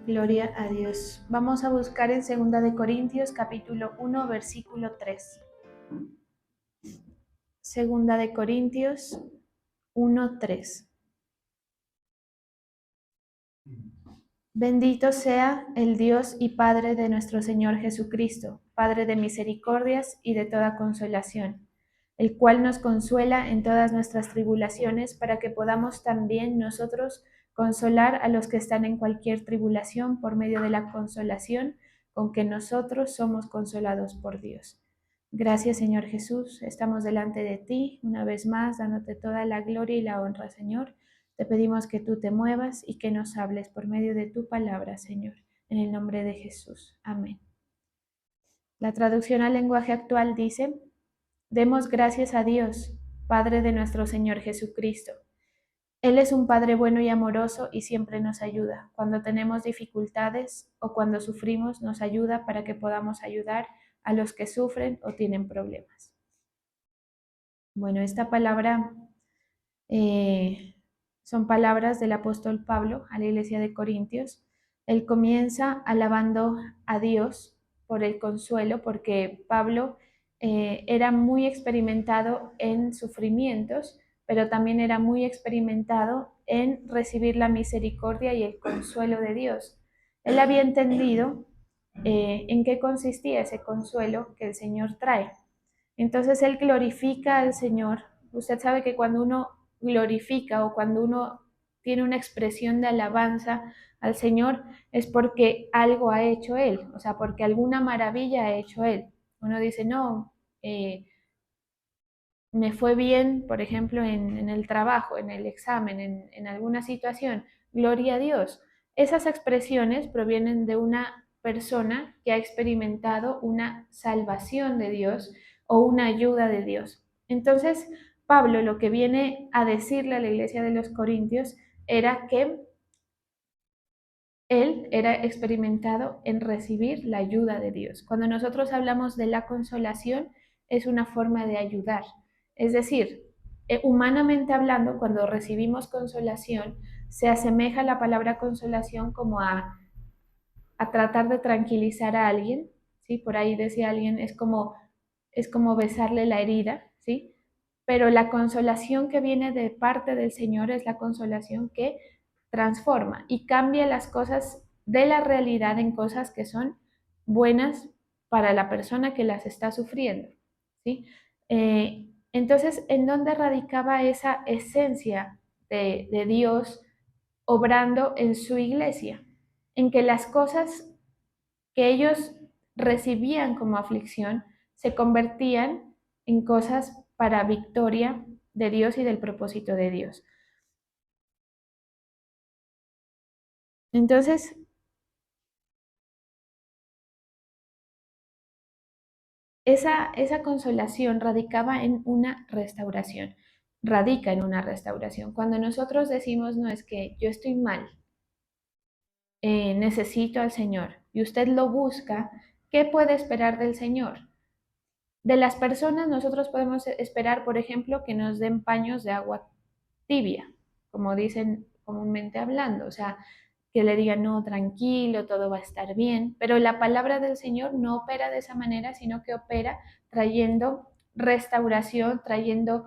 Gloria a Dios. Vamos a buscar en 2 Corintios, capítulo 1, versículo 3. 2 Corintios 1:3. Bendito sea el Dios y Padre de nuestro Señor Jesucristo, Padre de misericordias y de toda consolación, el cual nos consuela en todas nuestras tribulaciones, para que podamos también nosotros consolar a los que están en cualquier tribulación por medio de la consolación con que nosotros somos consolados por Dios. Gracias, Señor Jesús. Estamos delante de ti una vez más, dándote toda la gloria y la honra, Señor. Te pedimos que tú te muevas y que nos hables por medio de tu palabra, Señor, en el nombre de Jesús. Amén. La traducción al lenguaje actual dice: demos gracias a Dios, Padre de nuestro Señor Jesucristo. Él es un Padre bueno y amoroso y siempre nos ayuda. Cuando tenemos dificultades o cuando sufrimos, nos ayuda para que podamos ayudar a los que sufren o tienen problemas. Bueno, esta palabra son palabras del apóstol Pablo a la iglesia de Corintios. Él comienza alabando a Dios por el consuelo, porque Pablo era muy experimentado en sufrimientos, pero también era muy experimentado en recibir la misericordia y el consuelo de Dios. Él había entendido en qué consistía ese consuelo que el Señor trae. Entonces él glorifica al Señor. Usted sabe que cuando uno glorifica o cuando uno tiene una expresión de alabanza al Señor es porque algo ha hecho Él, o sea, porque alguna maravilla ha hecho Él. Uno dice, no, me fue bien, por ejemplo, en el trabajo, en el examen, en alguna situación, gloria a Dios. Esas expresiones provienen de una persona que ha experimentado una salvación de Dios o una ayuda de Dios. Entonces, Pablo lo que viene a decirle a la iglesia de los Corintios era que él era experimentado en recibir la ayuda de Dios. Cuando nosotros hablamos de la consolación, es una forma de ayudar. Es decir, humanamente hablando, cuando recibimos consolación, se asemeja la palabra consolación como a tratar de tranquilizar a alguien, ¿sí? Por ahí decía alguien, es como besarle la herida, ¿sí? Pero la consolación que viene de parte del Señor es la consolación que transforma y cambia las cosas de la realidad en cosas que son buenas para la persona que las está sufriendo, ¿sí? Entonces, ¿en dónde radicaba esa esencia de Dios obrando en su iglesia? En que las cosas que ellos recibían como aflicción se convertían en cosas para victoria de Dios y del propósito de Dios. Entonces, esa consolación radicaba en una restauración, radica en una restauración. Cuando nosotros decimos, no, es que yo estoy mal, necesito al Señor, y usted lo busca, ¿qué puede esperar del Señor? De las personas nosotros podemos esperar, por ejemplo, que nos den paños de agua tibia, como dicen comúnmente hablando, o sea, que le digan, no, tranquilo, todo va a estar bien, pero la palabra del Señor no opera de esa manera, sino que opera trayendo restauración, trayendo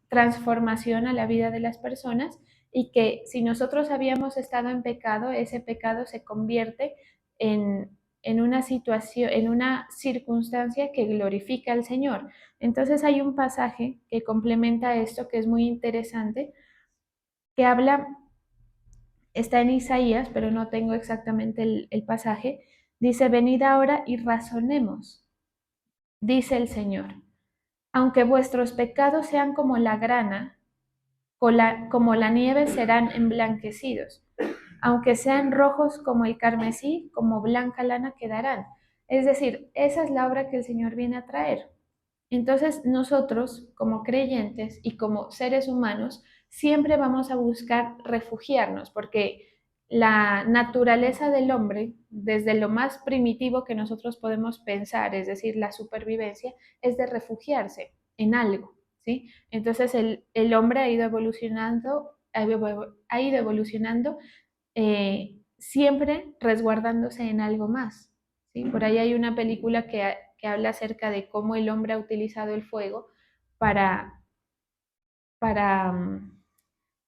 transformación a la vida de las personas, y que si nosotros habíamos estado en pecado, ese pecado se convierte en una situación, en una circunstancia que glorifica al Señor. Entonces hay un pasaje que complementa esto, que es muy interesante, que habla, está en Isaías, pero no tengo exactamente el pasaje. Dice, venid ahora y razonemos, dice el Señor. Aunque vuestros pecados sean como la grana, como la nieve serán emblanquecidos. Aunque sean rojos como el carmesí, como blanca lana quedarán. Es decir, esa es la obra que el Señor viene a traer. Entonces nosotros, como creyentes y como seres humanos, siempre vamos a buscar refugiarnos, porque la naturaleza del hombre, desde lo más primitivo que nosotros podemos pensar, es decir, la supervivencia, es de refugiarse en algo, ¿sí? Entonces el hombre ha ido evolucionando siempre resguardándose en algo más, ¿sí? Por ahí hay una película que habla acerca de cómo el hombre ha utilizado el fuego para, para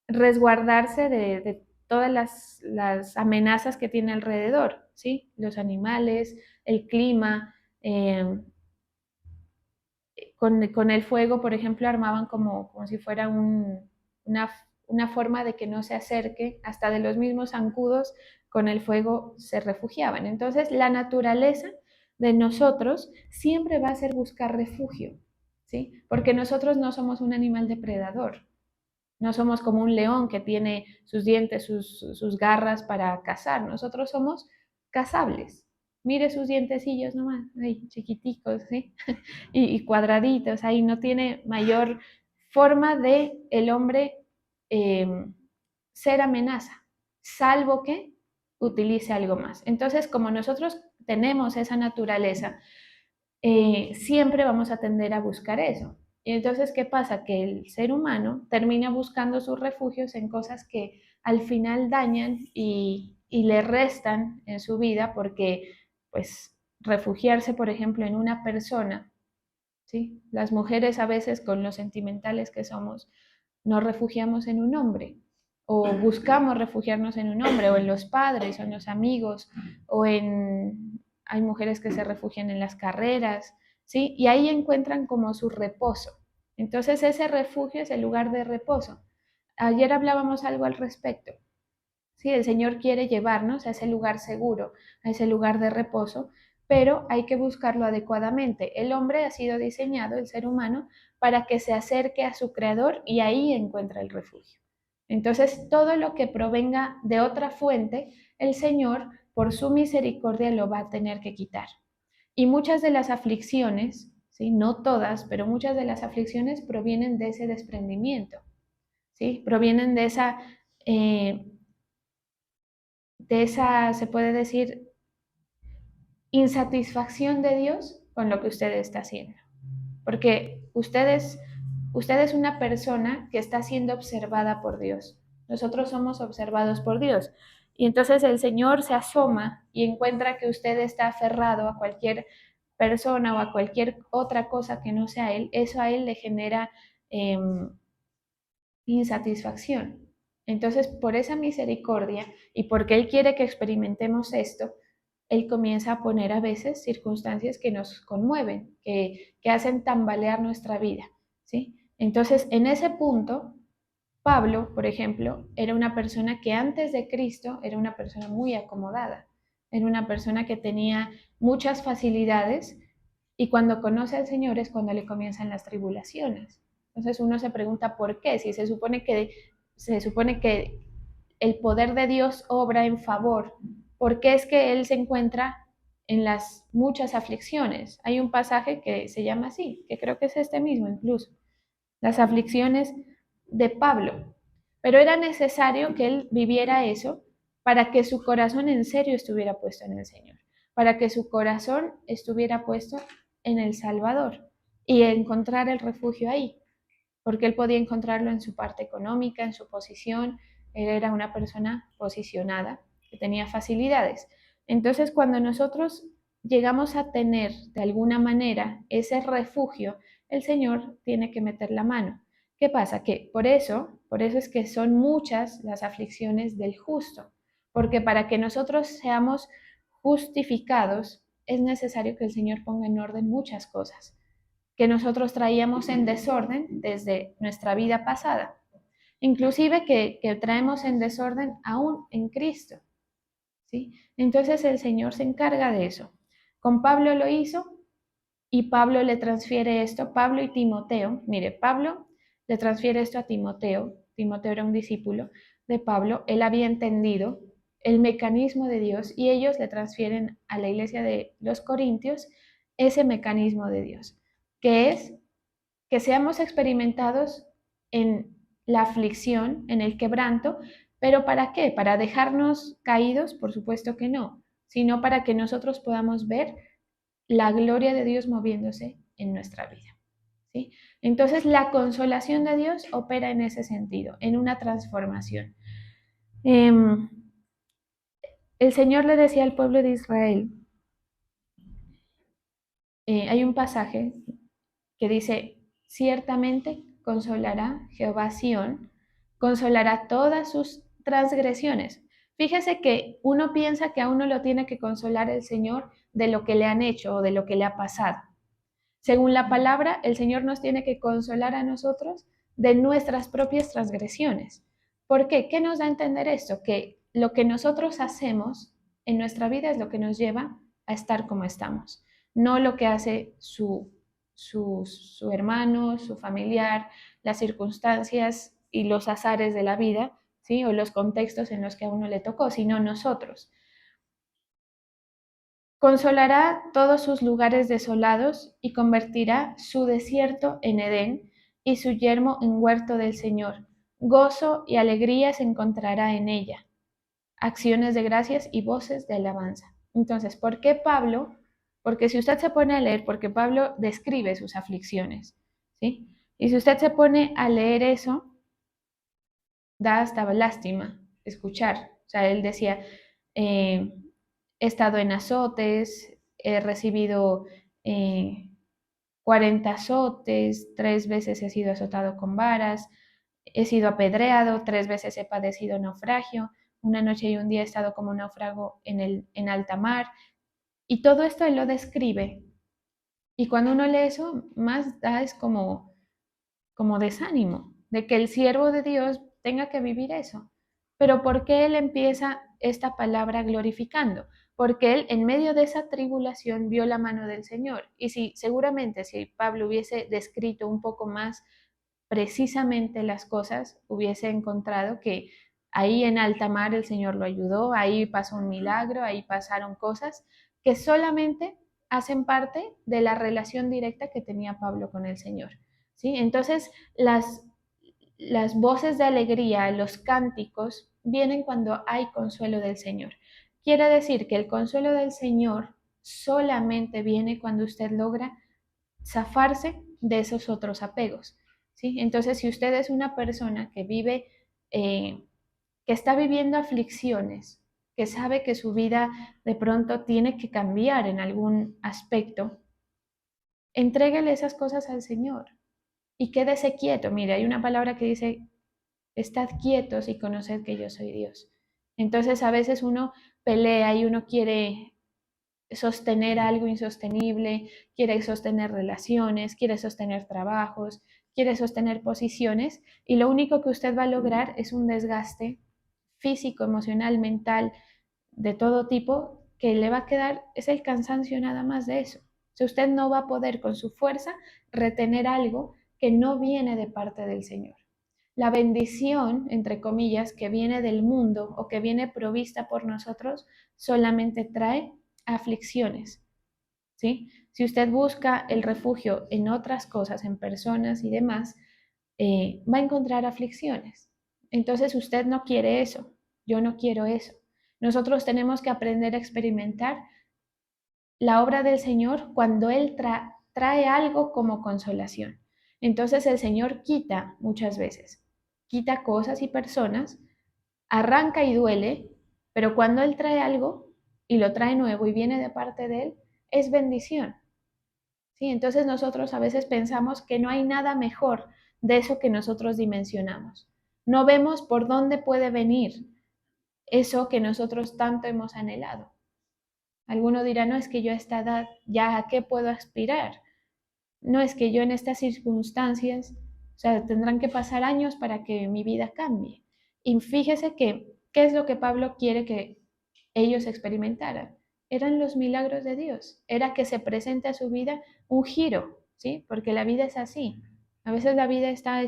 resguardarse de todas las amenazas que tiene alrededor, ¿sí? Los animales, el clima, con el fuego, por ejemplo, armaban como si fuera una, una forma de que no se acerque, hasta de los mismos zancudos con el fuego se refugiaban. Entonces, la naturaleza de nosotros siempre va a ser buscar refugio, ¿sí? Porque nosotros no somos un animal depredador, no somos como un león que tiene sus dientes, sus garras para cazar. Nosotros somos cazables. Mire sus dientecillos nomás, ahí chiquiticos, ¿sí? Y cuadraditos, ahí no tiene mayor forma de el hombre eh, ser amenaza, salvo que utilice algo más. Entonces, como nosotros tenemos esa naturaleza, siempre vamos a tender a buscar eso. Y entonces, ¿qué pasa? Que el ser humano termina buscando sus refugios en cosas que al final dañan y le restan en su vida porque, pues, refugiarse, por ejemplo, en una persona, ¿sí? Las mujeres a veces, con lo sentimentales que somos, nos refugiamos en un hombre o buscamos refugiarnos en un hombre o en los padres o en los amigos o en... Hay mujeres que se refugian en las carreras, ¿sí? Y ahí encuentran como su reposo. Entonces ese refugio es el lugar de reposo. Ayer hablábamos algo al respecto. Sí, el Señor quiere llevarnos a ese lugar seguro, a ese lugar de reposo, pero hay que buscarlo adecuadamente. El hombre ha sido diseñado, el ser humano, para que se acerque a su creador y ahí encuentra el refugio. Entonces, todo lo que provenga de otra fuente, el Señor, por su misericordia, lo va a tener que quitar. Y muchas de las aflicciones, ¿sí? No todas, pero muchas de las aflicciones provienen de ese desprendimiento, ¿sí? Provienen eh, de esa, se puede decir, insatisfacción de Dios con lo que usted está haciendo. Porque usted es una persona que está siendo observada por Dios. Nosotros somos observados por Dios. Y entonces el Señor se asoma y encuentra que usted está aferrado a cualquier persona o a cualquier otra cosa que no sea Él. Eso a Él le genera eh, insatisfacción. Entonces, por esa misericordia y porque Él quiere que experimentemos esto, Él comienza a poner a veces circunstancias que nos conmueven, que hacen tambalear nuestra vida, ¿sí? Entonces, en ese punto, Pablo, por ejemplo, era una persona que antes de Cristo era una persona muy acomodada, era una persona que tenía muchas facilidades y cuando conoce al Señor es cuando le comienzan las tribulaciones. Entonces uno se pregunta por qué, si se supone que el poder de Dios obra en favor, ¿por qué es que él se encuentra en las muchas aflicciones? Hay un pasaje que se llama así, que creo que es este mismo incluso, las aflicciones de Pablo. Pero era necesario que él viviera eso para que su corazón en serio estuviera puesto en el Señor, para que su corazón estuviera puesto en el Salvador y encontrar el refugio ahí, porque él podía encontrarlo en su parte económica, en su posición, él era una persona posicionada, que tenía facilidades. Entonces, cuando nosotros llegamos a tener de alguna manera ese refugio, el Señor tiene que meter la mano. ¿Qué pasa? Que por eso es que son muchas las aflicciones del justo, porque para que nosotros seamos justificados es necesario que el Señor ponga en orden muchas cosas que nosotros traíamos en desorden desde nuestra vida pasada, inclusive que traemos en desorden aún en Cristo, ¿sí? Entonces el Señor se encarga de eso. Con Pablo lo hizo y Pablo le transfiere esto, Pablo y Timoteo, mire, Pablo le transfiere esto a Timoteo, Timoteo era un discípulo de Pablo, él había entendido el mecanismo de Dios y ellos le transfieren a la iglesia de los Corintios ese mecanismo de Dios, que es que seamos experimentados en la aflicción, en el quebranto, pero ¿para qué? ¿Para dejarnos caídos? Por supuesto que no, sino para que nosotros podamos ver la gloria de Dios moviéndose en nuestra vida, ¿sí? Entonces, la consolación de Dios opera en ese sentido, en una transformación. Eh, El Señor le decía al pueblo de Israel, hay un pasaje que dice, ciertamente consolará Jehová a Sión, consolará todas sus transgresiones. Fíjese que uno piensa que a uno lo tiene que consolar el Señor de lo que le han hecho o de lo que le ha pasado. Según la palabra, el Señor nos tiene que consolar a nosotros de nuestras propias transgresiones. ¿Por qué? ¿Qué nos da a entender esto? Que lo que nosotros hacemos en nuestra vida es lo que nos lleva a estar como estamos, no lo que hace su hermano, su familiar, las circunstancias y los azares de la vida, ¿sí? O los contextos en los que a uno le tocó, sino nosotros. Consolará todos sus lugares desolados y convertirá su desierto en Edén y su yermo en huerto del Señor. Gozo y alegría se encontrará en ella, acciones de gracias y voces de alabanza. Entonces, ¿por qué Pablo? Porque si usted se pone a leer, porque Pablo describe sus aflicciones, ¿sí? Y si usted se pone a leer eso, da hasta lástima escuchar. O sea, él decía, he estado en azotes, he recibido 40 azotes, 3 veces he sido azotado con varas, he sido apedreado, 3 veces he padecido naufragio, una noche y un día he estado como náufrago en alta mar, y todo esto él lo describe. Y cuando uno lee eso, más da es como desánimo de que el siervo de Dios tenga que vivir eso. Pero ¿por qué él empieza esta palabra glorificando? Porque él en medio de esa tribulación vio la mano del Señor. Y si seguramente si Pablo hubiese descrito un poco más precisamente las cosas, hubiese encontrado que ahí en alta mar el Señor lo ayudó, ahí pasó un milagro, ahí pasaron cosas que solamente hacen parte de la relación directa que tenía Pablo con el Señor. ¿Sí? Entonces, las voces de alegría, los cánticos, vienen cuando hay consuelo del Señor. Quiere decir que el consuelo del Señor solamente viene cuando usted logra zafarse de esos otros apegos. ¿Sí? Entonces, si usted es una persona que vive, que está viviendo aflicciones, que sabe que su vida de pronto tiene que cambiar en algún aspecto, entréguele esas cosas al Señor y quédese quieto. Mire, hay una palabra que dice, estad quietos y conoced que yo soy Dios. Entonces a veces uno pelea y uno quiere sostener algo insostenible, quiere sostener relaciones, quiere sostener trabajos, quiere sostener posiciones y lo único que usted va a lograr es un desgaste físico, emocional, mental, de todo tipo, que le va a quedar, es el cansancio nada más de eso. O sea, usted no va a poder con su fuerza retener algo que no viene de parte del Señor. La bendición, entre comillas, que viene del mundo o que viene provista por nosotros, solamente trae aflicciones, ¿sí? Si usted busca el refugio en otras cosas, en personas y demás, va a encontrar aflicciones. Entonces usted no quiere eso, yo no quiero eso. Nosotros tenemos que aprender a experimentar la obra del Señor cuando Él trae algo como consolación. Entonces el Señor quita muchas veces, quita cosas y personas, arranca y duele, pero cuando Él trae algo y lo trae nuevo y viene de parte de Él, es bendición. ¿Sí? Entonces nosotros a veces pensamos que no hay nada mejor de eso que nosotros dimensionamos. No vemos por dónde puede venir eso que nosotros tanto hemos anhelado. Alguno dirá, no es que yo a esta edad ya a qué puedo aspirar. No es que yo en estas circunstancias, o sea, tendrán que pasar años para que mi vida cambie. Y fíjese que, ¿qué es lo que Pablo quiere que ellos experimentaran? Eran los milagros de Dios. Era que se presente a su vida un giro, ¿sí? Porque la vida es así. A veces la vida está,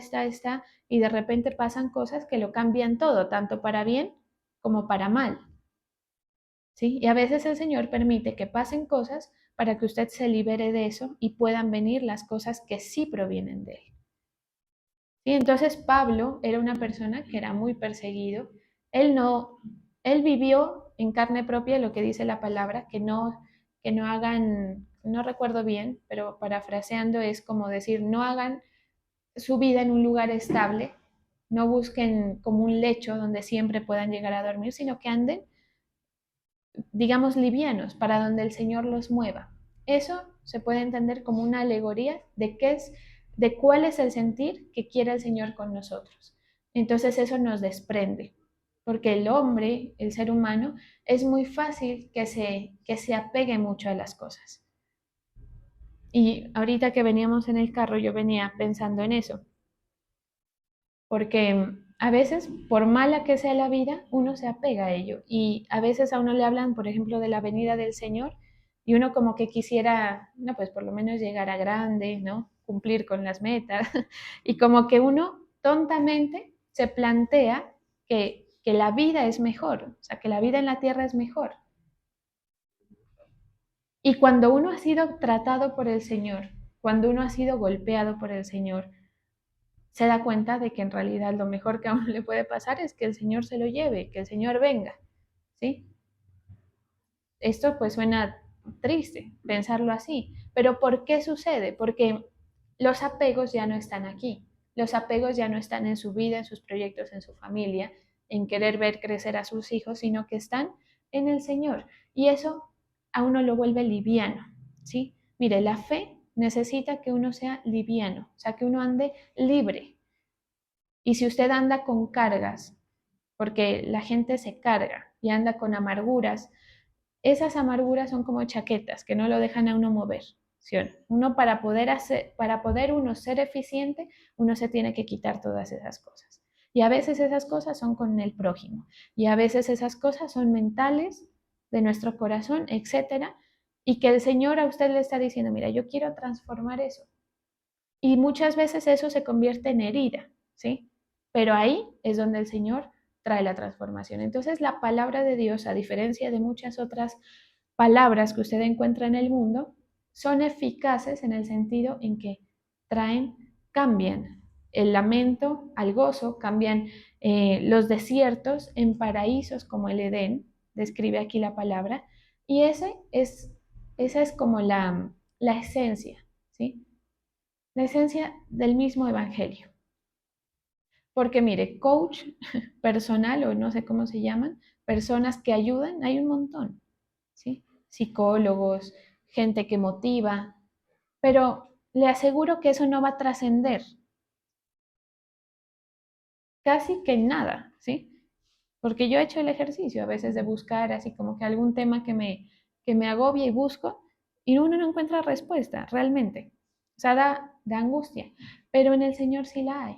y de repente pasan cosas que lo cambian todo, tanto para bien como para mal. ¿Sí? Y a veces el Señor permite que pasen cosas para que usted se libere de eso y puedan venir las cosas que sí provienen de Él. ¿Sí? Entonces Pablo era una persona que era muy perseguido. Él no, él vivió en carne propia lo que dice la palabra, que no hagan, no recuerdo bien, pero parafraseando es como decir, no hagan su vida en un lugar estable, no busquen como un lecho donde siempre puedan llegar a dormir, sino que anden digamos, livianos, para donde el Señor los mueva. Eso se puede entender como una alegoría de de cuál es el sentir que quiere el Señor con nosotros. Entonces eso nos desprende, porque el hombre, el ser humano, es muy fácil que se apegue mucho a las cosas. Y ahorita que veníamos en el carro, yo venía pensando en eso, porque a veces, por mala que sea la vida, uno se apega a ello. Y a veces a uno le hablan, por ejemplo, de la venida del Señor, y uno como que quisiera, no, pues por lo menos llegar a grande, ¿no? Cumplir con las metas. Y como que uno tontamente se plantea que la vida es mejor, o sea, que la vida en la tierra es mejor. Y cuando uno ha sido tratado por el Señor, cuando uno ha sido golpeado por el Señor, se da cuenta de que en realidad lo mejor que a uno le puede pasar es que el Señor se lo lleve, que el Señor venga, ¿sí? Esto pues suena triste pensarlo así, pero ¿por qué sucede? Porque los apegos ya no están aquí, los apegos ya no están en su vida, en sus proyectos, en su familia, en querer ver crecer a sus hijos, sino que están en el Señor. Y eso a uno lo vuelve liviano, ¿sí? Mire, la fe necesita que uno sea liviano, o sea, que uno ande libre. Y si usted anda con cargas, porque la gente se carga y anda con amarguras, esas amarguras son como chaquetas que no lo dejan a uno mover. ¿Sí? Uno para poder uno ser eficiente, uno se tiene que quitar todas esas cosas. Y a veces esas cosas son con el prójimo, y a veces esas cosas son mentales de nuestro corazón, etcétera, y que el Señor a usted le está diciendo, mira, yo quiero transformar eso. Y muchas veces eso se convierte en herida, ¿sí? Pero ahí es donde el Señor trae la transformación. Entonces la palabra de Dios, a diferencia de muchas otras palabras que usted encuentra en el mundo, son eficaces en el sentido en que traen, cambian el lamento al gozo, cambian los desiertos en paraísos como el Edén, describe aquí la palabra, y esa es como la esencia, ¿sí? La esencia del mismo evangelio. Porque mire, coach personal o no sé cómo se llaman, personas que ayudan, hay un montón, ¿sí? Psicólogos, gente que motiva, pero le aseguro que eso no va a trascender casi que nada, ¿sí? Porque yo he hecho el ejercicio a veces de buscar así como que algún tema que me agobia y busco y uno no encuentra respuesta realmente. O sea, da angustia, pero en el Señor sí la hay.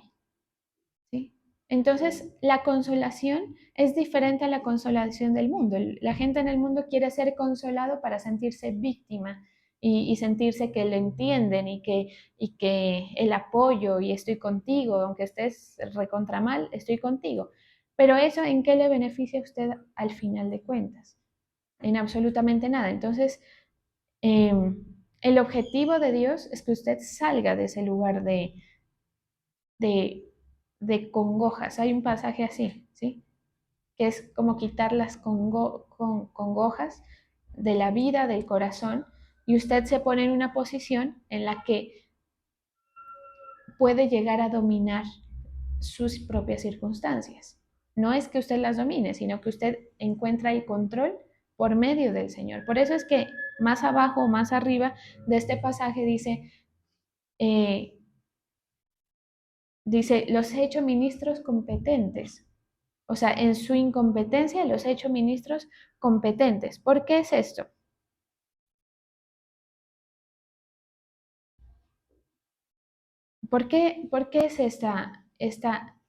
¿Sí? Entonces, la consolación es diferente a la consolación del mundo. La gente en el mundo quiere ser consolado para sentirse víctima y sentirse que le entienden y que el apoyo y estoy contigo, aunque estés recontra mal, estoy contigo. Pero eso, ¿en qué le beneficia a usted al final de cuentas? En absolutamente nada. Entonces, eh, el objetivo de Dios es que usted salga de ese lugar de, de congojas. Hay un pasaje así, ¿sí? Que es como quitar las congojas de la vida, del corazón, y usted se pone en una posición en la que puede llegar a dominar sus propias circunstancias. No es que usted las domine, sino que usted encuentra el control por medio del Señor. Por eso es que más abajo o más arriba de este pasaje eh, dice, los he hecho ministros competentes. O sea, en su incompetencia los he hecho ministros competentes. ¿Por qué es esto? Por qué es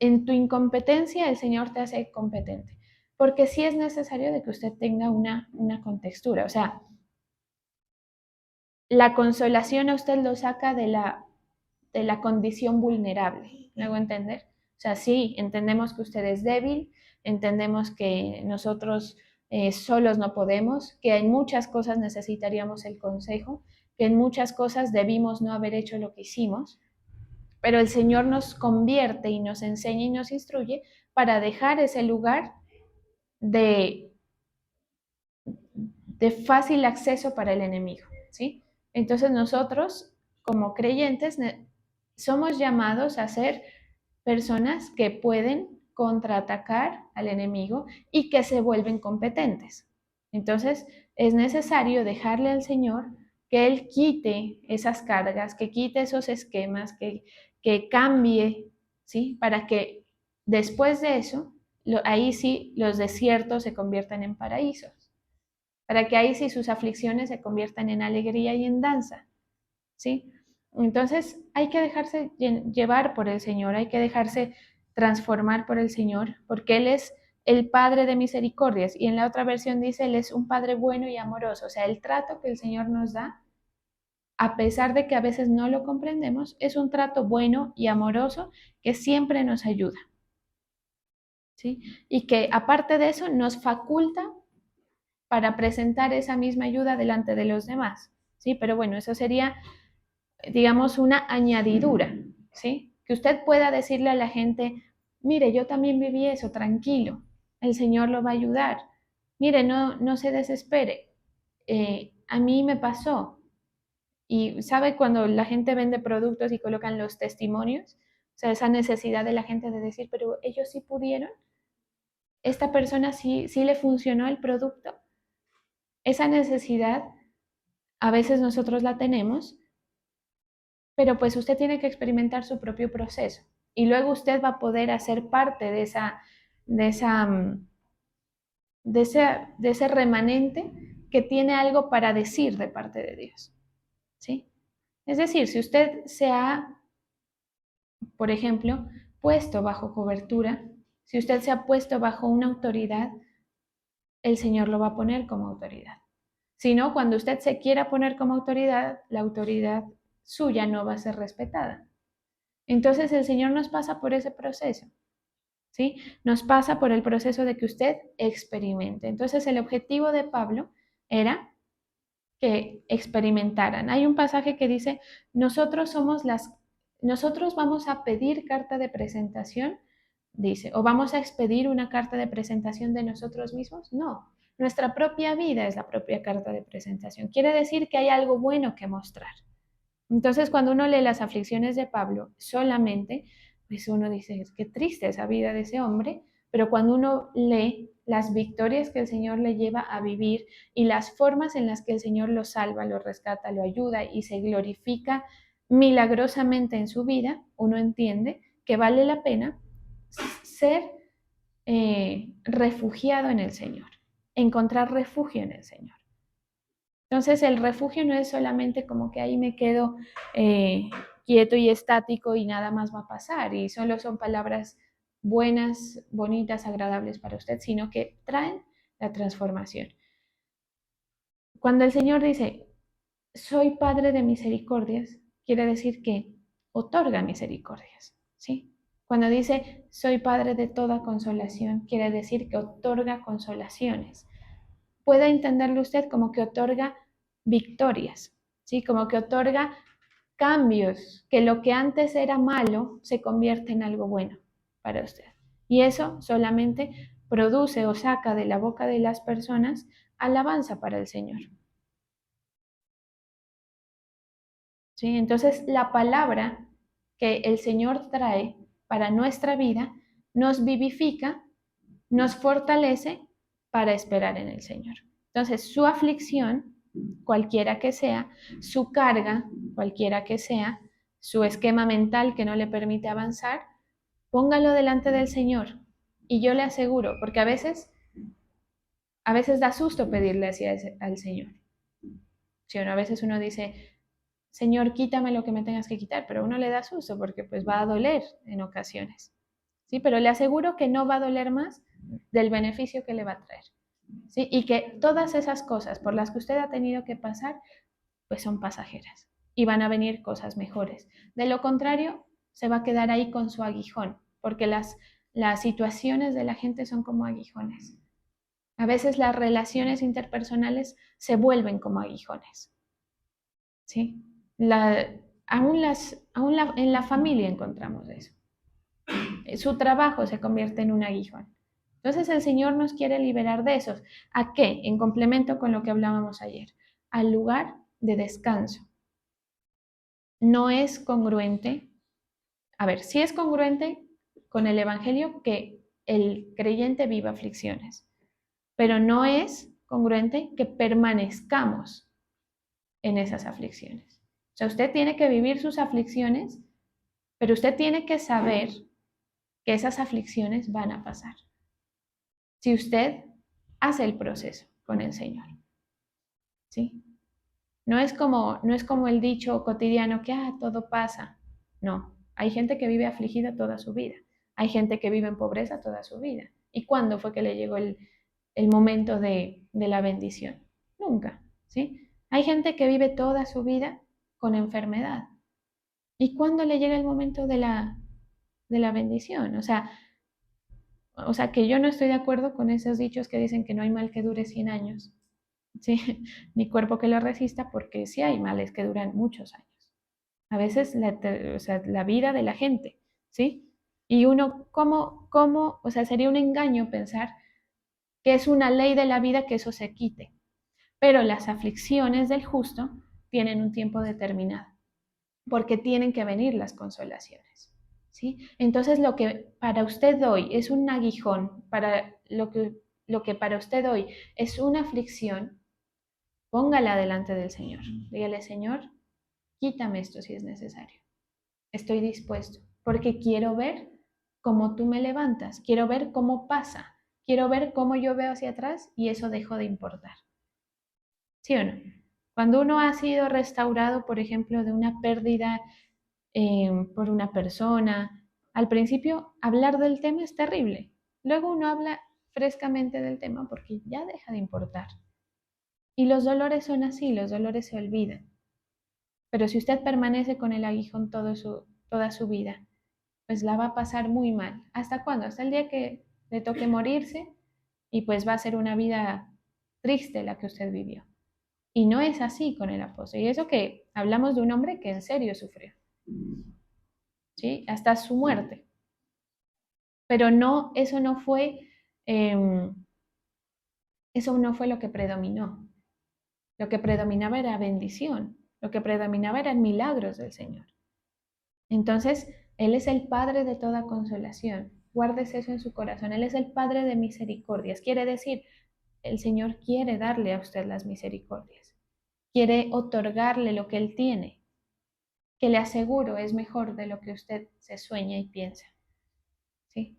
en tu incompetencia el Señor te hace competente? Porque sí es necesario de que usted tenga una contextura. O sea, la consolación a usted lo saca de la condición vulnerable. ¿Me hago entender? O sea, sí, entendemos que usted es débil, entendemos que nosotros solos no podemos, que en muchas cosas necesitaríamos el consejo, que en muchas cosas debimos no haber hecho lo que hicimos, pero el Señor nos convierte y nos enseña y nos instruye para dejar ese lugar de, de fácil acceso para el enemigo, ¿sí? Entonces nosotros, como creyentes, somos llamados a ser personas que pueden contraatacar al enemigo y que se vuelven competentes. Entonces, es necesario dejarle al Señor que Él quite esas cargas, que quite esos esquemas, que cambie, ¿sí? Para que después de eso, ahí sí los desiertos se conviertan en paraísos, para que ahí sí sus aflicciones se conviertan en alegría y en danza, ¿sí? Entonces hay que dejarse llevar por el Señor, hay que dejarse transformar por el Señor, porque Él es el Padre de misericordias. Y en la otra versión dice, Él es un Padre bueno y amoroso. O sea, el trato que el Señor nos da, a pesar de que a veces no lo comprendemos, es un trato bueno y amoroso que siempre nos ayuda, ¿sí? Y que aparte de eso nos faculta para presentar esa misma ayuda delante de los demás, ¿sí? Pero bueno, eso sería, digamos, una añadidura, ¿sí? Que usted pueda decirle a la gente, mire, yo también viví eso, tranquilo, el Señor lo va a ayudar. Mire, no se desespere. A mí me pasó. Y sabe cuando la gente vende productos y colocan los testimonios, o sea, esa necesidad de la gente de decir, pero ellos sí pudieron, esta persona sí le funcionó el producto. Esa necesidad a veces nosotros la tenemos, pero pues usted tiene que experimentar su propio proceso y luego usted va a poder hacer parte de esa, de ese remanente que tiene algo para decir de parte de Dios, ¿sí? Es decir, si usted se ha, por ejemplo, puesto bajo cobertura, si usted se ha puesto bajo una autoridad, el Señor lo va a poner como autoridad. Si no, cuando usted se quiera poner como autoridad, la autoridad suya no va a ser respetada. Entonces el Señor nos pasa por ese proceso, ¿sí? Nos pasa por el proceso de que usted experimente. Entonces el objetivo de Pablo era que experimentaran. Hay un pasaje que dice, nosotros vamos a pedir carta de presentación, dice, o vamos a expedir una carta de presentación de nosotros mismos. No, nuestra propia vida es la propia carta de presentación. Quiere decir que hay algo bueno que mostrar. Entonces, cuando uno lee las aflicciones de Pablo solamente, pues uno dice, qué triste esa vida de ese hombre, pero cuando uno lee las victorias que el Señor le lleva a vivir y las formas en las que el Señor lo salva, lo rescata, lo ayuda y se glorifica milagrosamente en su vida, uno entiende que vale la pena ser refugiado en el Señor, encontrar refugio en el Señor. Entonces el refugio no es solamente como que ahí me quedo quieto y estático y nada más va a pasar y solo son palabras buenas, bonitas, agradables para usted, sino que traen la transformación. Cuando el Señor dice, soy Padre de misericordias, quiere decir que otorga misericordias, ¿sí? Cuando dice, soy Padre de toda consolación, quiere decir que otorga consolaciones. Puede entenderlo usted como que otorga victorias, ¿sí? Como que otorga cambios, que lo que antes era malo se convierte en algo bueno para usted. Y eso solamente produce o saca de la boca de las personas alabanza para el Señor. ¿Sí? Entonces, la palabra que el Señor trae para nuestra vida nos vivifica, nos fortalece para esperar en el Señor. Entonces, su aflicción, cualquiera que sea, su carga, cualquiera que sea, su esquema mental que no le permite avanzar, póngalo delante del Señor. Y yo le aseguro, porque a veces da susto pedirle así al Señor. Si a veces uno dice, Señor, quítame lo que me tengas que quitar, pero a uno le da susto porque pues va a doler en ocasiones. ¿Sí? Pero le aseguro que no va a doler más del beneficio que le va a traer. ¿Sí? Y que todas esas cosas por las que usted ha tenido que pasar, pues son pasajeras y van a venir cosas mejores. De lo contrario, se va a quedar ahí con su aguijón, porque las situaciones de la gente son como aguijones. A veces las relaciones interpersonales se vuelven como aguijones. ¿Sí? En la familia encontramos eso. Su trabajo se convierte en un aguijón. Entonces el Señor nos quiere liberar de esos. ¿A qué? En complemento con lo que hablábamos ayer. Al lugar de descanso. No es congruente. A ver, sí es congruente con el Evangelio que el creyente viva aflicciones, pero no es congruente que permanezcamos en esas aflicciones. O sea, usted tiene que vivir sus aflicciones, pero usted tiene que saber que esas aflicciones van a pasar. Si usted hace el proceso con el Señor, ¿sí? No es como el dicho cotidiano que todo pasa. No, hay gente que vive afligida toda su vida. Hay gente que vive en pobreza toda su vida. ¿Y cuándo fue que le llegó el momento de la bendición? Nunca, ¿sí? Hay gente que vive toda su vida con enfermedad. ¿Y cuándo le llega el momento de la bendición? O sea, que yo no estoy de acuerdo con esos dichos que dicen que no hay mal que dure 100 años, ¿sí? Ni cuerpo que lo resista, porque sí hay males que duran muchos años. A veces la vida de la gente, ¿sí? Y uno, o sea, sería un engaño pensar que es una ley de la vida que eso se quite. Pero las aflicciones del justo tienen un tiempo determinado, porque tienen que venir las consolaciones, ¿sí? Entonces, lo que para usted hoy es un aguijón, para lo que para usted hoy es una aflicción, póngala delante del Señor. Dígale, Señor, quítame esto si es necesario. Estoy dispuesto, porque quiero ver cómo tú me levantas, quiero ver cómo pasa, quiero ver cómo yo veo hacia atrás y eso dejó de importar. ¿Sí o no? Cuando uno ha sido restaurado, por ejemplo, de una pérdida por una persona, al principio hablar del tema es terrible. Luego uno habla frescamente del tema porque ya deja de importar. Y los dolores son así, los dolores se olvidan. Pero si usted permanece con el aguijón toda su vida, pues la va a pasar muy mal. ¿Hasta cuándo? Hasta el día que le toque morirse y pues va a ser una vida triste la que usted vivió. Y no es así con el apóstol. Y eso que hablamos de un hombre que en serio sufrió, ¿sí? Hasta su muerte. Pero no, eso no fue lo que predominó. Lo que predominaba era bendición, lo que predominaba eran milagros del Señor. Entonces, Él es el Padre de toda consolación. Guárdese eso en su corazón. Él es el Padre de misericordias. Quiere decir, el Señor quiere darle a usted las misericordias. Quiere otorgarle lo que Él tiene, que le aseguro es mejor de lo que usted se sueña y piensa. ¿Sí?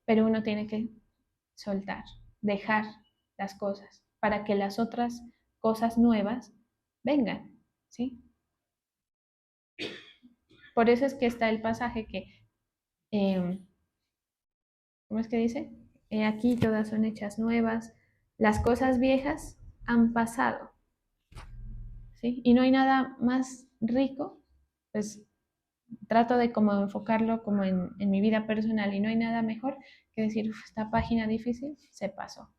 Pero uno tiene que soltar, dejar las cosas para que las otras cosas nuevas vengan, ¿sí? Por eso es que está el pasaje que, eh, ¿cómo es que dice? Aquí todas son hechas nuevas, las cosas viejas han pasado, ¿sí? Y no hay nada más rico, pues trato de como enfocarlo como en mi vida personal y no hay nada mejor que decir, esta página difícil se pasó,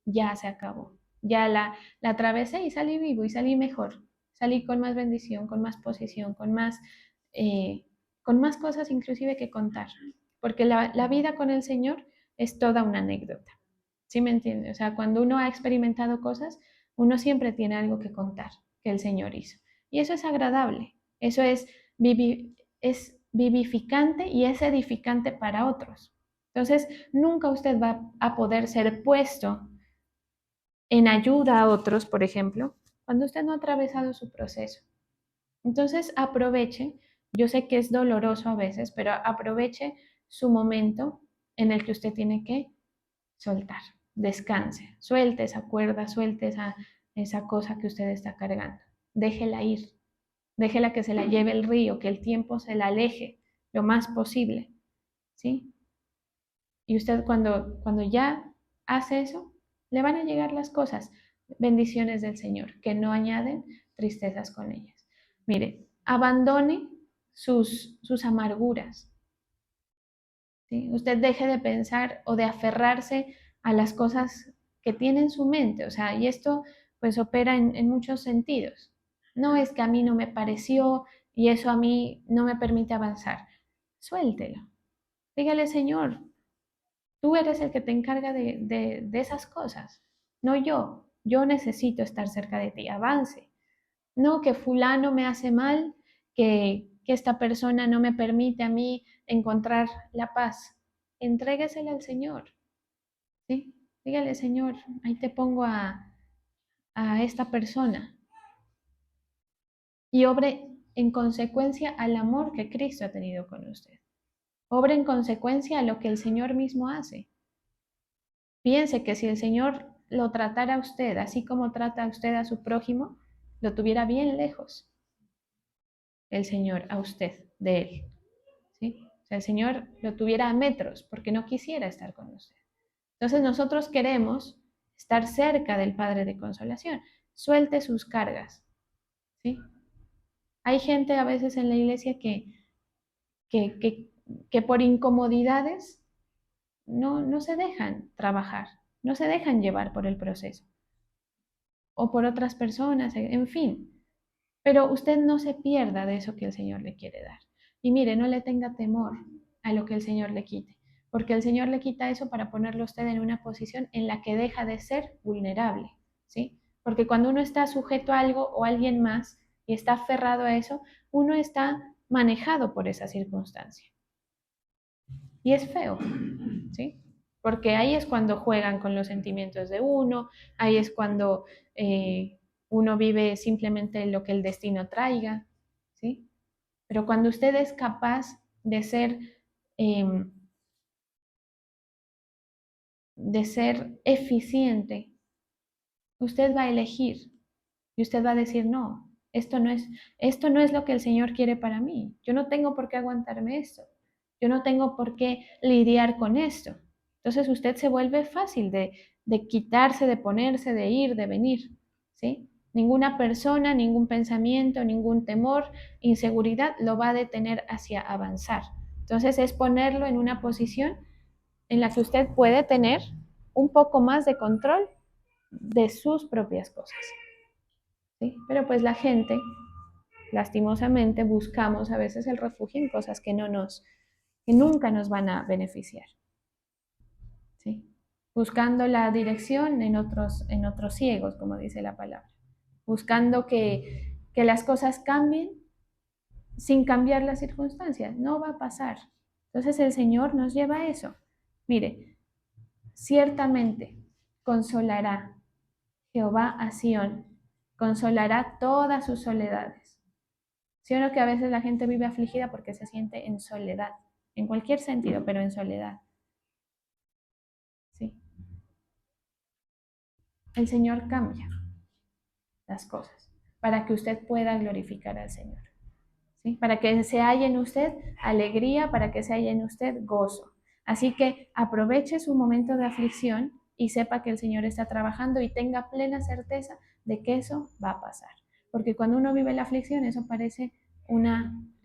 ya se acabó, ya la atravesé y salí vivo y salí mejor, salí con más bendición, con más posición, eh, con más cosas inclusive que contar, porque la vida con el Señor es toda una anécdota, ¿sí me entiende? O sea, cuando uno ha experimentado cosas, uno siempre tiene algo que contar que el Señor hizo. Y eso es agradable, eso es vivificante y es edificante para otros. Entonces, nunca usted va a poder ser puesto en ayuda a otros, por ejemplo, cuando usted no ha atravesado su proceso. Entonces, aproveche, yo sé que es doloroso a veces, pero aproveche su momento en el que usted tiene que soltar, descanse, suelte esa cuerda, suelte esa cosa que usted está cargando, déjela ir, déjela que se la lleve el río, que el tiempo se la aleje lo más posible, ¿sí? Y usted cuando ya hace eso, le van a llegar las cosas, bendiciones del Señor, que no añaden tristezas con ellas. Mire, abandone sus amarguras, ¿sí? Usted deje de pensar o de aferrarse a las cosas que tiene en su mente, o sea, y esto pues opera en muchos sentidos. No es que a mí no me pareció y eso a mí no me permite avanzar. Suéltelo. Dígale, Señor, tú eres el que te encarga de esas cosas, no yo. Yo necesito estar cerca de ti. Avance. No que fulano me hace mal, que esta persona no me permite a mí encontrar la paz. Entréguesela al Señor. ¿Sí? Dígale, Señor, ahí te pongo a esta persona. Y obre en consecuencia al amor que Cristo ha tenido con usted. Obre en consecuencia a lo que el Señor mismo hace. Piense que si el Señor lo tratara a usted así como trata a usted a su prójimo, lo tuviera bien lejos el Señor a usted de él. ¿Sí? O sea, el Señor lo tuviera a metros porque no quisiera estar con usted. Entonces nosotros queremos estar cerca del Padre de Consolación. Suelte sus cargas. ¿Sí? Hay gente a veces en la iglesia que, que, que por incomodidades no se dejan trabajar, no se dejan llevar por el proceso o por otras personas, en fin. Pero usted no se pierda de eso que el Señor le quiere dar. Y mire, no le tenga temor a lo que el Señor le quite, porque el Señor le quita eso para ponerlo a usted en una posición en la que deja de ser vulnerable, ¿sí? Porque cuando uno está sujeto a algo o a alguien más y está aferrado a eso, uno está manejado por esa circunstancia. Y es feo, ¿sí? Porque ahí es cuando juegan con los sentimientos de uno, ahí es cuando uno vive simplemente lo que el destino traiga, ¿sí? Pero cuando usted es capaz eh, de ser eficiente, usted va a elegir y usted va a decir, no, esto no es lo que el Señor quiere para mí. Yo no tengo por qué aguantarme esto. Yo no tengo por qué lidiar con esto. Entonces usted se vuelve fácil de quitarse, de ponerse, de ir, de venir, ¿sí? Ninguna persona, ningún pensamiento, ningún temor, inseguridad lo va a detener hacia avanzar. Entonces es ponerlo en una posición en la que usted puede tener un poco más de control de sus propias cosas. ¿Sí? Pero pues la gente, lastimosamente, buscamos a veces el refugio en cosas que nunca nos van a beneficiar. ¿Sí? Buscando la dirección en otros ciegos, como dice la palabra. Buscando que las cosas cambien sin cambiar las circunstancias. No va a pasar. Entonces el Señor nos lleva a eso. Mire, ciertamente consolará Jehová a Sión, consolará todas sus soledades. ¿Sí o no que a veces la gente vive afligida porque se siente en soledad? En cualquier sentido, pero en soledad. ¿Sí? El Señor cambia las cosas para que usted pueda glorificar al Señor. ¿Sí? Para que se haya en usted alegría, para que se haya en usted gozo. Así que aproveche su momento de aflicción y sepa que el Señor está trabajando y tenga plena certeza de que eso va a pasar. Porque cuando uno vive la aflicción, eso parece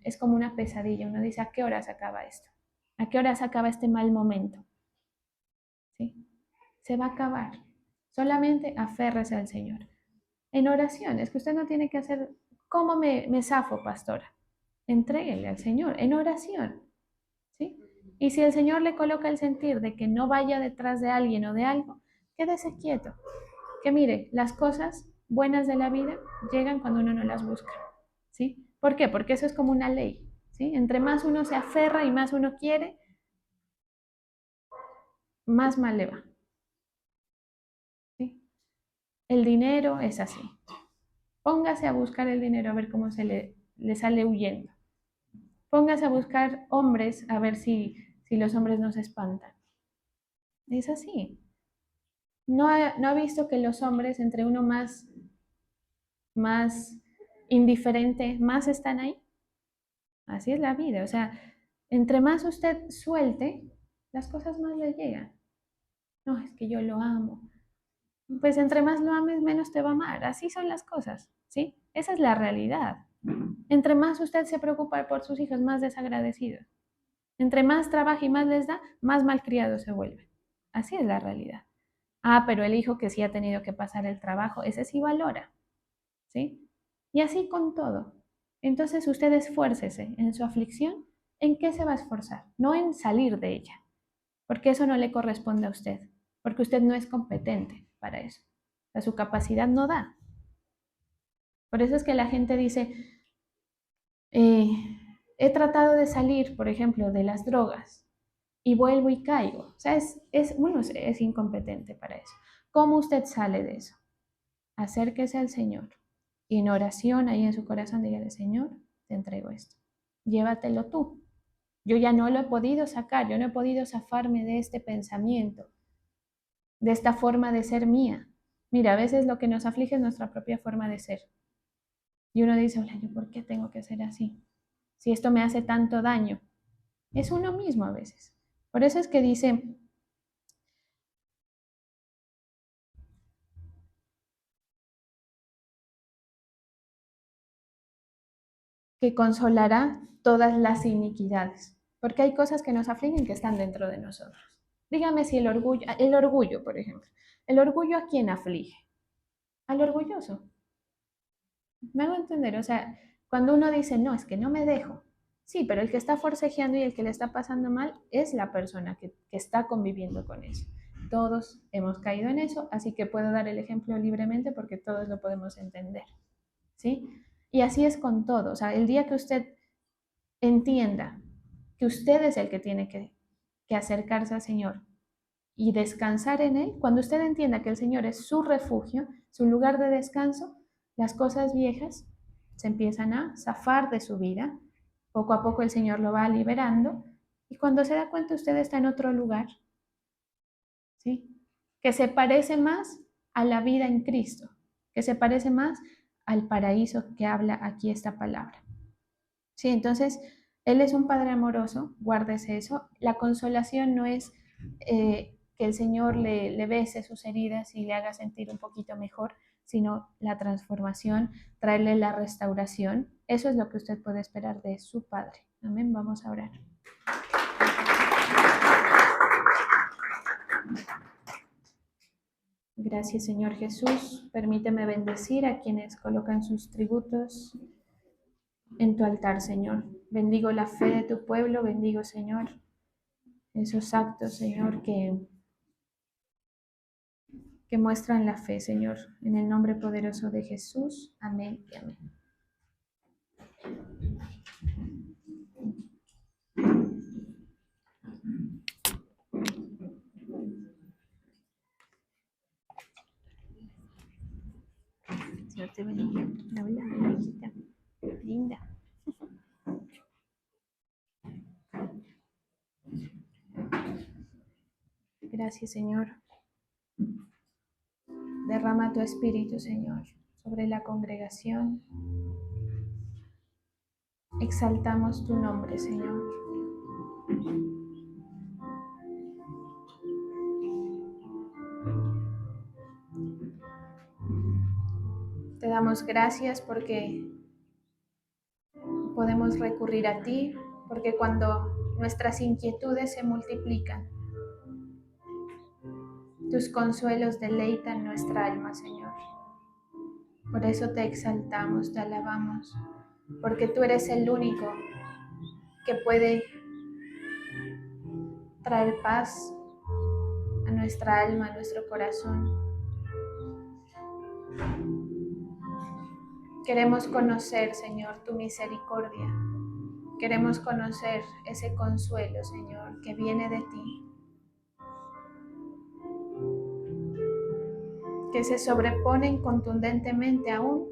es como una pesadilla. Uno dice, ¿a qué hora se acaba esto? ¿A qué hora se acaba este mal momento? ¿Sí? Se va a acabar. Solamente aférrese al Señor. En oración, es que usted no tiene que hacer, ¿cómo me zafo, pastora? Entréguele al Señor en oración, ¿sí? Y si el Señor le coloca el sentir de que no vaya detrás de alguien o de algo, quédese quieto. Que mire, las cosas buenas de la vida llegan cuando uno no las busca, ¿sí? ¿Por qué? Porque eso es como una ley, ¿sí? Entre más uno se aferra y más uno quiere, más mal le va, ¿sí? El dinero es así. Póngase a buscar el dinero a ver cómo le sale huyendo. Póngase a buscar hombres a ver si los hombres no se espantan. Es así. ¿No ha visto que los hombres, entre uno más indiferente, más están ahí? Así es la vida. O sea, entre más usted suelte, las cosas más le llegan. No, es que yo lo amo. Pues entre más lo ames, menos te va a amar. Así son las cosas, ¿sí? Esa es la realidad. Entre más usted se preocupa por sus hijos, más desagradecido. Entre más trabaja y más les da, más malcriado se vuelve. Así es la realidad. Ah, pero el hijo que sí ha tenido que pasar el trabajo, ese sí valora, ¿sí? Y así con todo. Entonces usted esfuércese en su aflicción. ¿En qué se va a esforzar? No en salir de ella, porque eso no le corresponde a usted, porque usted no es competente para eso. O sea, su capacidad no da. Por eso es que la gente dice, he tratado de salir, por ejemplo, de las drogas, y vuelvo y caigo. O sea, uno es incompetente para eso. ¿Cómo usted sale de eso? Acérquese al Señor y en oración ahí en su corazón dígale, Señor, te entrego esto. Llévatelo tú. Yo ya no lo he podido sacar, yo no he podido zafarme de este pensamiento, de esta forma de ser mía. Mira, a veces lo que nos aflige es nuestra propia forma de ser. Y uno dice, hola, ¿yo por qué tengo que ser así? Si esto me hace tanto daño. Es uno mismo a veces. Por eso es que dice que consolará todas las iniquidades. Porque hay cosas que nos afligen que están dentro de nosotros. Dígame si el orgullo, por ejemplo. ¿El orgullo a quién aflige? Al orgulloso. Me hago entender, o sea, cuando uno dice, no, es que no me dejo. Sí, pero el que está forcejeando y el que le está pasando mal es la persona que está conviviendo con eso. Todos hemos caído en eso, así que puedo dar el ejemplo libremente porque todos lo podemos entender, ¿sí? Y así es con todo, o sea, el día que usted entienda que usted es el que tiene que acercarse al Señor y descansar en Él, cuando usted entienda que el Señor es su refugio, su lugar de descanso, las cosas viejas se empiezan a zafar de su vida. Poco a poco el Señor lo va liberando y cuando se da cuenta usted está en otro lugar, ¿sí? Que se parece más a la vida en Cristo, que se parece más al paraíso que habla aquí esta palabra. Sí, entonces, Él es un Padre amoroso, guárdese eso. La consolación no es que el Señor le bese sus heridas y le haga sentir un poquito mejor, sino la transformación, traerle la restauración. Eso es lo que usted puede esperar de su Padre. Amén, vamos a orar. Gracias, Señor Jesús. Permíteme bendecir a quienes colocan sus tributos en tu altar, Señor. Bendigo la fe de tu pueblo, bendigo, Señor, esos actos, Señor, que muestran la fe, Señor. En el nombre poderoso de Jesús. Amén y amén. Señor te bendiga. Hola, hijita. Linda. Gracias, Señor. Derrama tu espíritu, Señor, sobre la congregación. Exaltamos tu nombre, Señor. Te damos gracias porque podemos recurrir a ti, porque cuando nuestras inquietudes se multiplican, tus consuelos deleitan nuestra alma, Señor. Por eso te exaltamos, te alabamos, porque tú eres el único que puede traer paz a nuestra alma, a nuestro corazón. Queremos conocer, Señor, tu misericordia. Queremos conocer ese consuelo, Señor, que viene de ti, que se sobreponen contundentemente aún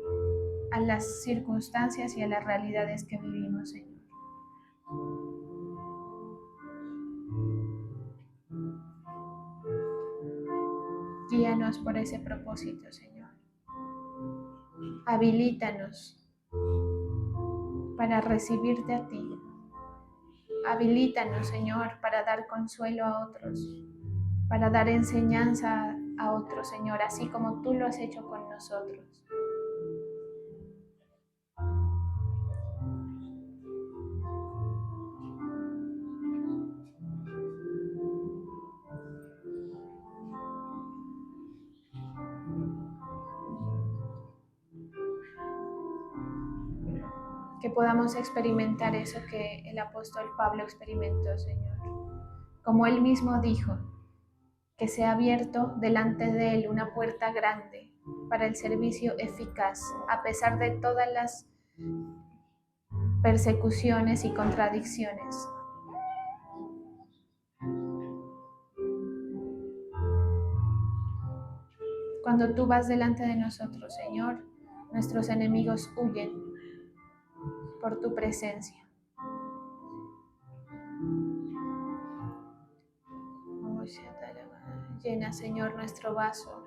a las circunstancias y a las realidades que vivimos, Señor. Guíanos por ese propósito, Señor. Habilítanos para recibirte a ti. Habilítanos, Señor, para dar consuelo a otros, para dar enseñanza a otros, Señor, así como tú lo has hecho con nosotros. Que podamos experimentar eso que el apóstol Pablo experimentó, Señor. Como él mismo dijo, que se ha abierto delante de él una puerta grande para el servicio eficaz, a pesar de todas las persecuciones y contradicciones. Cuando tú vas delante de nosotros, Señor, nuestros enemigos huyen por tu presencia. Llena, Señor, nuestro vaso.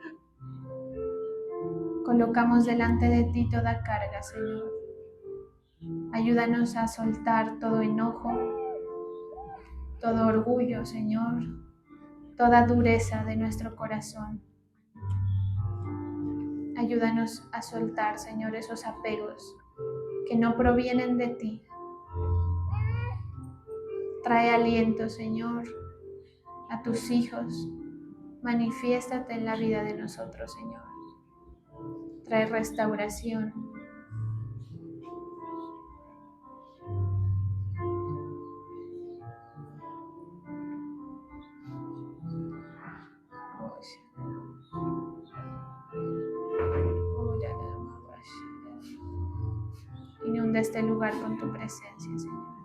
Colocamos delante de ti toda carga, Señor. Ayúdanos a soltar todo enojo, todo orgullo, Señor, toda dureza de nuestro corazón. Ayúdanos a soltar, Señor, esos apegos que no provienen de ti. Trae aliento, Señor, a tus hijos. Manifiéstate en la vida de nosotros, Señor. Trae restauración. Inunda este lugar con tu presencia, Señor.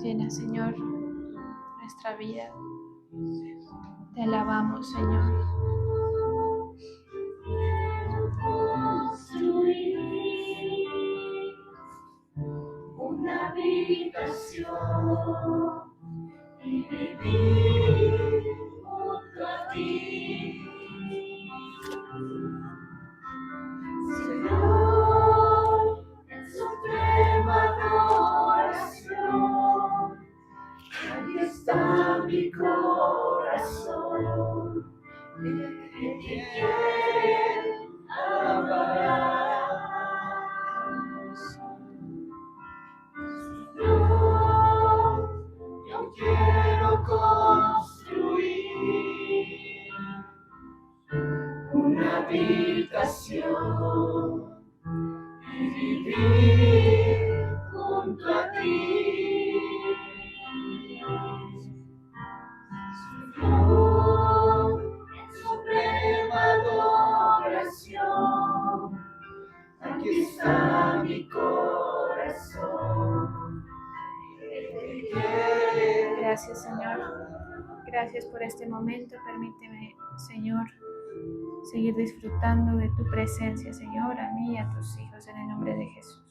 Llena, Señor, nuestra vida. Te alabamos, Señor. Una habitación y vivir junto a ti, Señor, en suprema adoración. Ahí está mi corazón, que te quiere adorar. está mi corazón. Él te quiere. Gracias, Señor. Gracias por este momento. Permíteme, Señor, seguir disfrutando de tu presencia, Señor, a mí y a tus hijos, en el nombre de Jesús.